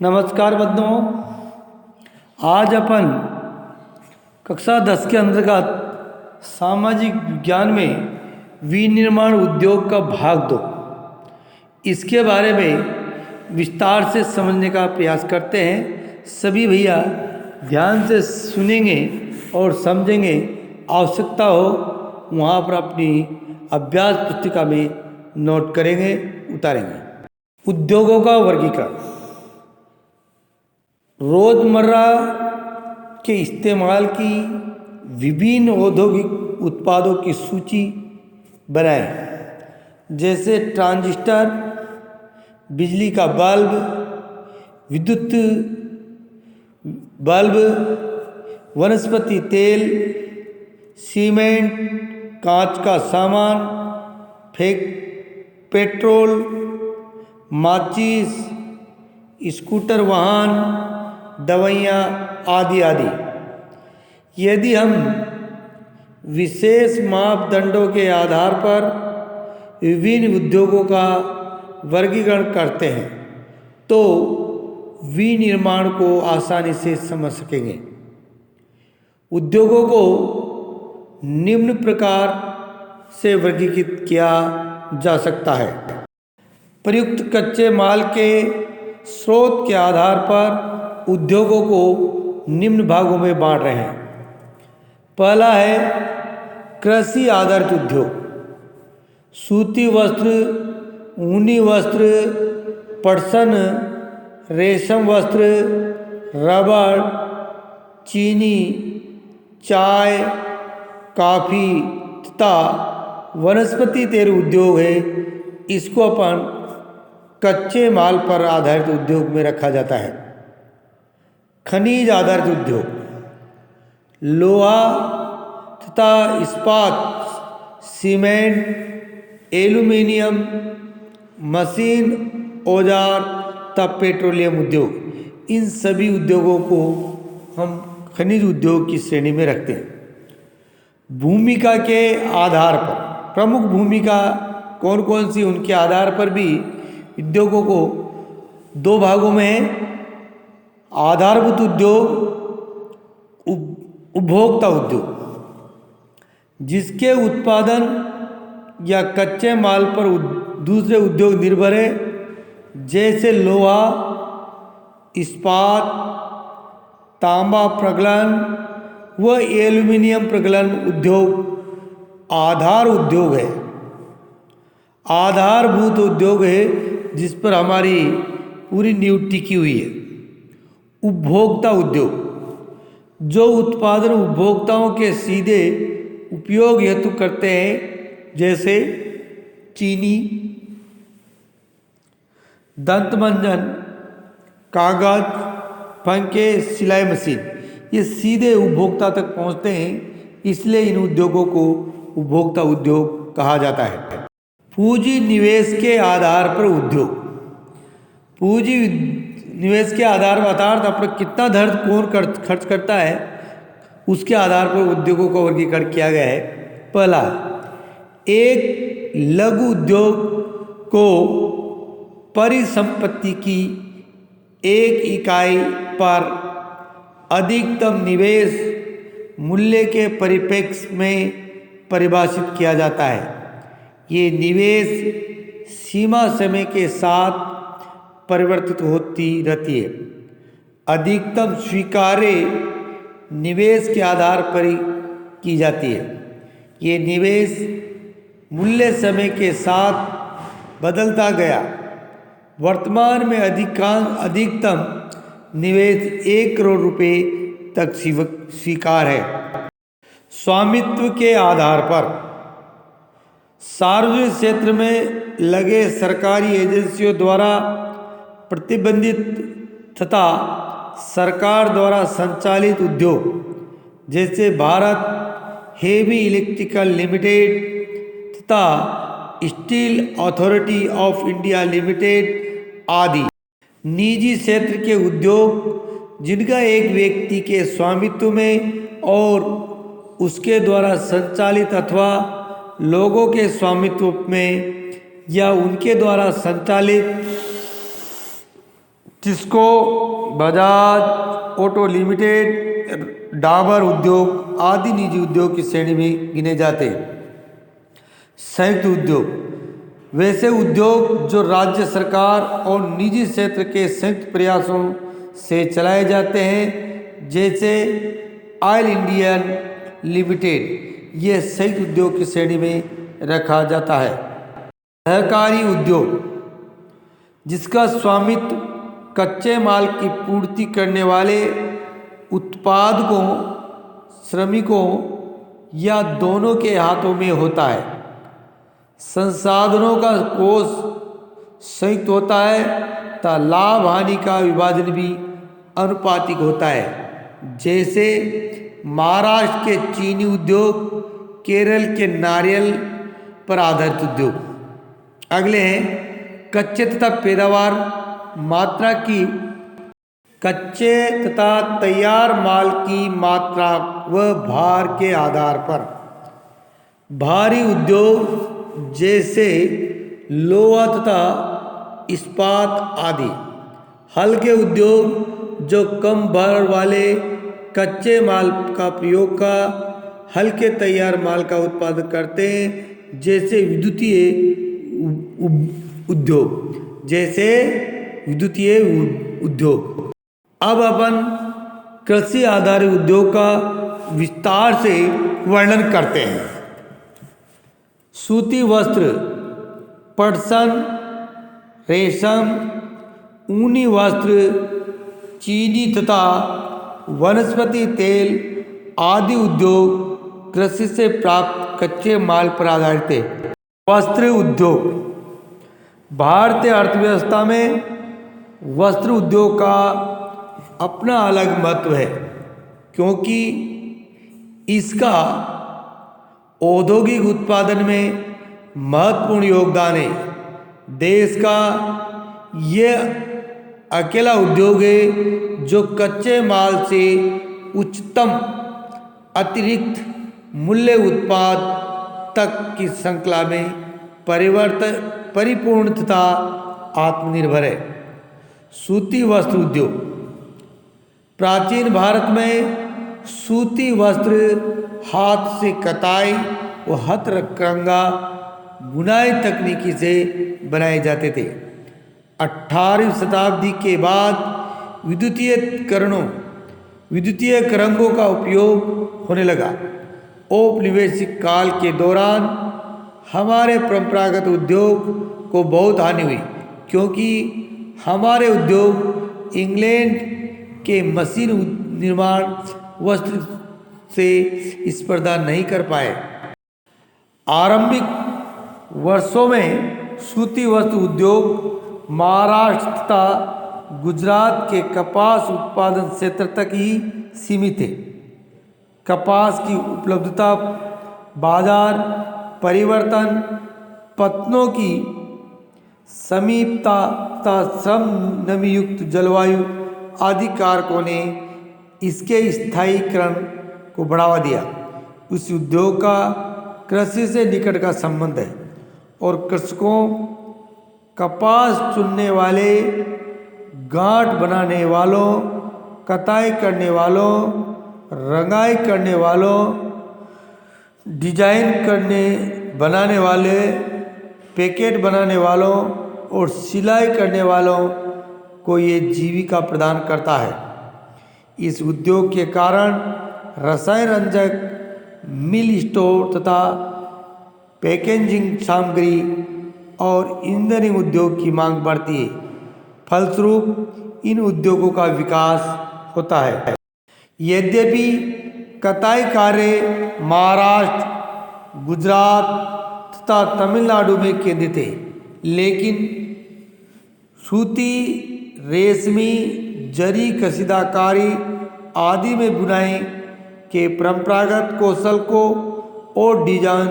नमस्कार बंधुओं, आज अपन कक्षा 10 के अंतर्गत सामाजिक विज्ञान में विनिर्माण उद्योग का भाग 2 इसके बारे में विस्तार से समझने का प्रयास करते हैं। सभी भैया ध्यान से सुनेंगे और समझेंगे। आवश्यकता हो वहाँ पर अपनी अभ्यास पुस्तिका में नोट करेंगे, उतारेंगे। उद्योगों का वर्गीकरण। रोज़मर्रा के इस्तेमाल की विभिन्न औद्योगिक उत्पादों की सूची बनाएं, जैसे ट्रांजिस्टर, बिजली का बल्ब, विद्युत बल्ब, वनस्पति तेल, सीमेंट, कांच का सामान, पेट्रोल, माचिस, स्कूटर वाहन, दवाइयाँ आदि आदि। यदि हम विशेष मापदंडों के आधार पर विभिन्न उद्योगों का वर्गीकरण करते हैं तो विनिर्माण को आसानी से समझ सकेंगे। उद्योगों को निम्न प्रकार से वर्गीकृत किया जा सकता है। प्रयुक्त कच्चे माल के स्रोत के आधार पर उद्योगों को निम्न भागों में बांट रहे हैं। पहला है कृषि आधारित उद्योग। सूती वस्त्र, ऊनी वस्त्र, पटसन, रेशम वस्त्र, रबड़, चीनी, चाय, कॉफ़ी तथा वनस्पति तेल उद्योग है। इसको अपन कच्चे माल पर आधारित उद्योग में रखा जाता है। खनिज आधारित उद्योग, लोहा तथा इस्पात, सीमेंट, एल्यूमीनियम, मशीन, औजार तथा पेट्रोलियम उद्योग, इन सभी उद्योगों को हम खनिज उद्योग की श्रेणी में रखते हैं। भूमिका के आधार पर, प्रमुख भूमिका कौन कौन सी, उनके आधार पर भी उद्योगों को दो भागों में है। आधारभूत उद्योग, उपभोक्ता उद्योग, जिसके उत्पादन या कच्चे माल पर दूसरे उद्योग निर्भर है, जैसे लोहा, इस्पात, तांबा प्रगलन व एल्यूमीनियम प्रगलन उद्योग आधार उद्योग है। आधारभूत उद्योग है जिस पर हमारी पूरी नींव टिकी हुई है। उपभोक्ता उद्योग, जो उत्पादन उपभोक्ताओं के सीधे उपयोग हेतु करते हैं, जैसे चीनी, दंतमंजन, कागज, पंखे, सिलाई मशीन, ये सीधे उपभोक्ता तक पहुंचते हैं, इसलिए इन उद्योगों को उपभोक्ता उद्योग कहा जाता है। पूंजी निवेश के आधार पर उद्योग। पूंजी निवेश के आधार पर अर्थात अपना कितना धन कौन खर्च करता है, उसके आधार पर उद्योगों का वर्गीकरण किया गया है। पहला, एक लघु उद्योग को परिसंपत्ति की एक इकाई पर अधिकतम निवेश मूल्य के परिप्रेक्ष्य में परिभाषित किया जाता है। ये निवेश सीमा समय के साथ परिवर्तित होती रहती है। अधिकतम स्वीकार्य निवेश के आधार पर की जाती है। ये निवेश मूल्य समय के साथ बदलता गया। वर्तमान में अधिकतम निवेश 1 करोड़ रुपए तक स्वीकार है। स्वामित्व के आधार पर सार्वजनिक क्षेत्र में लगे सरकारी एजेंसियों द्वारा प्रतिबंधित तथा सरकार द्वारा संचालित उद्योग, जैसे भारत हेवी इलेक्ट्रिकल लिमिटेड तथा steel authority of India limited आदि। निजी क्षेत्र के उद्योग, जिनका एक व्यक्ति के स्वामित्व में और उसके द्वारा संचालित अथवा लोगों के स्वामित्व में या उनके द्वारा संचालित टिस्को, बजाज ऑटो लिमिटेड, डाबर उद्योग आदि निजी उद्योग की श्रेणी में गिने जाते हैं। संयुक्त उद्योग वैसे उद्योग जो राज्य सरकार और निजी क्षेत्र के संयुक्त प्रयासों से चलाए जाते हैं, जैसे ऑयल इंडिया लिमिटेड, ये संयुक्त उद्योग की श्रेणी में रखा जाता है। सहकारी उद्योग जिसका स्वामित्व कच्चे माल की पूर्ति करने वाले उत्पादकों, श्रमिकों या दोनों के हाथों में होता है। संसाधनों का कोष संयुक्त होता है तथा लाभ हानि का विभाजन भी अनुपातिक होता है, जैसे महाराष्ट्र के चीनी उद्योग, केरल के नारियल पर आधारित उद्योग। अगले हैं कच्चे तथा पैदावार मात्रा की। कच्चे तथा तैयार माल की मात्रा व भार के आधार पर भारी उद्योग जैसे लोहा तथा इस्पात आदि। हल्के उद्योग जो कम भार वाले कच्चे माल का प्रयोग का हल्के तैयार माल का उत्पादन करते हैं, जैसे विद्युतीय उद्योग। अब अपन कृषि आधारित उद्योग का विस्तार से वर्णन करते हैं। सूती वस्त्र, पटसन, रेशम, ऊनी वस्त्र, चीनी तथा वनस्पति तेल आदि उद्योग कृषि से प्राप्त कच्चे माल पर आधारित है। वस्त्र उद्योग भारतीय अर्थव्यवस्था में वस्त्र उद्योग का अपना अलग महत्व है, क्योंकि इसका औद्योगिक उत्पादन में महत्वपूर्ण योगदान है। देश का यह अकेला उद्योग है जो कच्चे माल से उच्चतम अतिरिक्त मूल्य उत्पाद तक की श्रृंखला में परिपूर्ण तथा आत्मनिर्भर है। सूती वस्त्र उद्योग प्राचीन भारत में सूती वस्त्र हाथ से कताई व हथकरघा बुनाई तकनीकी से बनाए जाते थे। 18वीं शताब्दी के बाद विद्युतीय रंगों का उपयोग होने लगा। औपनिवेशिक काल के दौरान हमारे परंपरागत उद्योग को बहुत हानि हुई, क्योंकि हमारे उद्योग इंग्लैंड के मशीन निर्माण वस्त्र से स्पर्धा नहीं कर पाए। आरंभिक वर्षों में सूती वस्त्र उद्योग महाराष्ट्र तथा गुजरात के कपास उत्पादन क्षेत्र तक ही सीमित है। कपास की उपलब्धता, बाजार परिवर्तन, पत्तनों की समीपता तथा श्रम नमीयुक्त जलवायु आदि कारकों ने इसके स्थायीकरण को बढ़ावा दिया। उस उद्योग का कृषि से निकट का संबंध है और कृषकों, कपास चुनने वाले, गांठ बनाने वालों, कताई करने वालों, रंगाई करने वालों, डिजाइन बनाने वाले, पैकेट बनाने वालों और सिलाई करने वालों को ये जीविका प्रदान करता है। इस उद्योग के कारण रसायन रंजक, मिल स्टोर तथा पैकेजिंग सामग्री और इंजीनियरिंग उद्योग की मांग बढ़ती है। फलस्वरूप इन उद्योगों का विकास होता है। यद्यपि कताई कार्य महाराष्ट्र, गुजरात तथा तमिलनाडु में केंद्रित है, लेकिन सूती, रेशमी, जरी कसीदाकारी आदि में बुनाई के परंपरागत कौशल को और डिजाइन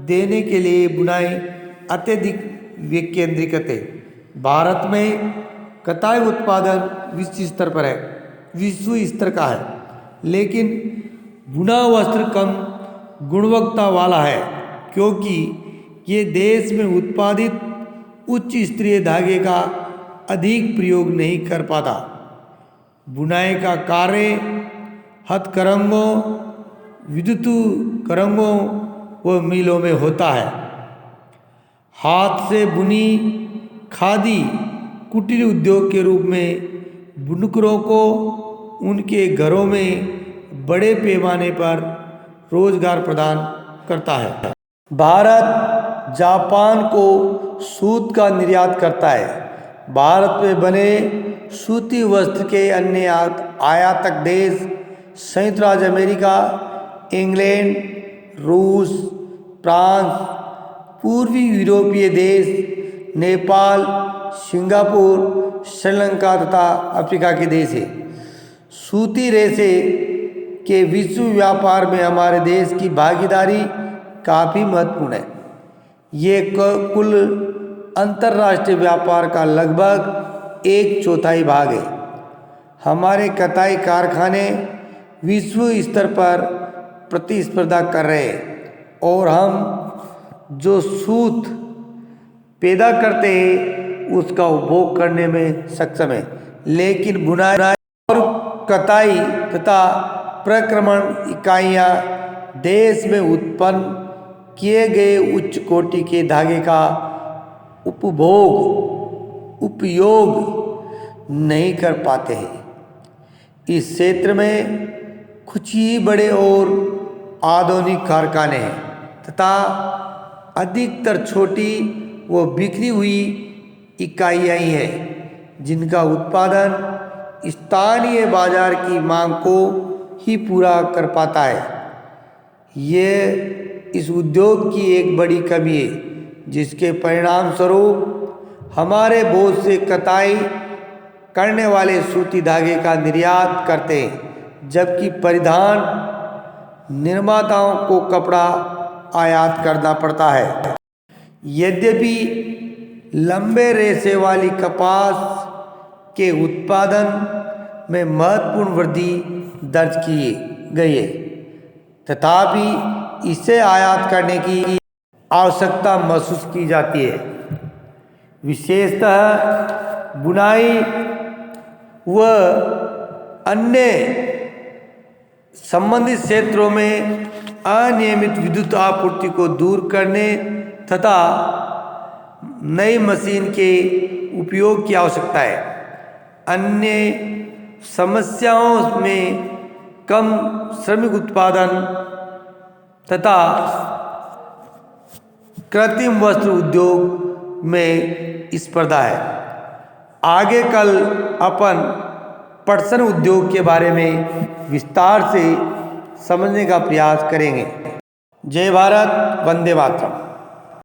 देने के लिए बुनाई अत्यधिक विकेंद्रीकृत है। भारत में कताई उत्पादन विश्व स्तर का है, लेकिन बुना वस्त्र कम गुणवत्ता वाला है, क्योंकि ये देश में उत्पादित उच्च स्तरीय धागे का अधिक प्रयोग नहीं कर पाता। बुनाई का कार्य हथकरघों, विद्युतकरघों व मिलों में होता है। हाथ से बुनी खादी कुटीर उद्योग के रूप में बुनकरों को उनके घरों में बड़े पैमाने पर रोजगार प्रदान करता है। भारत जापान को सूत का निर्यात करता है। भारत में बने सूती वस्त्र के अन्य आयातक देश संयुक्त राज्य अमेरिका, इंग्लैंड, रूस, फ्रांस, पूर्वी यूरोपीय देश, नेपाल, सिंगापुर, श्रीलंका तथा अफ्रीका के देश है। सूती रेशे के विश्व व्यापार में हमारे देश की भागीदारी काफ़ी महत्वपूर्ण है। ये कुल अंतर्राष्ट्रीय व्यापार का लगभग 1/4 भाग है। हमारे कताई कारखाने विश्व स्तर पर प्रतिस्पर्धा कर रहे हैं और हम जो सूत पैदा करते हैं उसका उपभोग करने में सक्षम है। लेकिन बुनाई और कताई तथा प्रक्रमण इकाइयाँ देश में उत्पन्न किए गए उच्च कोटि के धागे का उपयोग नहीं कर पाते हैं। इस क्षेत्र में कुछ ही बड़े और आधुनिक कारखाने हैं तथा अधिकतर छोटी व बिखरी हुई इकाइयाँ ही हैं जिनका उत्पादन स्थानीय बाजार की मांग को ही पूरा कर पाता है। ये इस उद्योग की एक बड़ी कमी है जिसके परिणाम स्वरूप हमारे बहुत से कताई करने वाले सूती धागे का निर्यात करते हैं, जबकि परिधान निर्माताओं को कपड़ा आयात करना पड़ता है। यद्यपि लंबे रेशे वाली कपास के उत्पादन में महत्वपूर्ण वृद्धि दर्ज की गई है, तथापि इसे आयात करने की आवश्यकता महसूस की जाती है। विशेषतः बुनाई व अन्य संबंधित क्षेत्रों में अनियमित विद्युत आपूर्ति को दूर करने तथा नई मशीन के उपयोग की आवश्यकता है। अन्य समस्याओं में कम श्रमिक उत्पादन तथा कृत्रिम वस्त्र उद्योग में स्पर्धा है। आगे कल अपन पटसन उद्योग के बारे में विस्तार से समझने का प्रयास करेंगे। जय भारत, वंदे मातरम।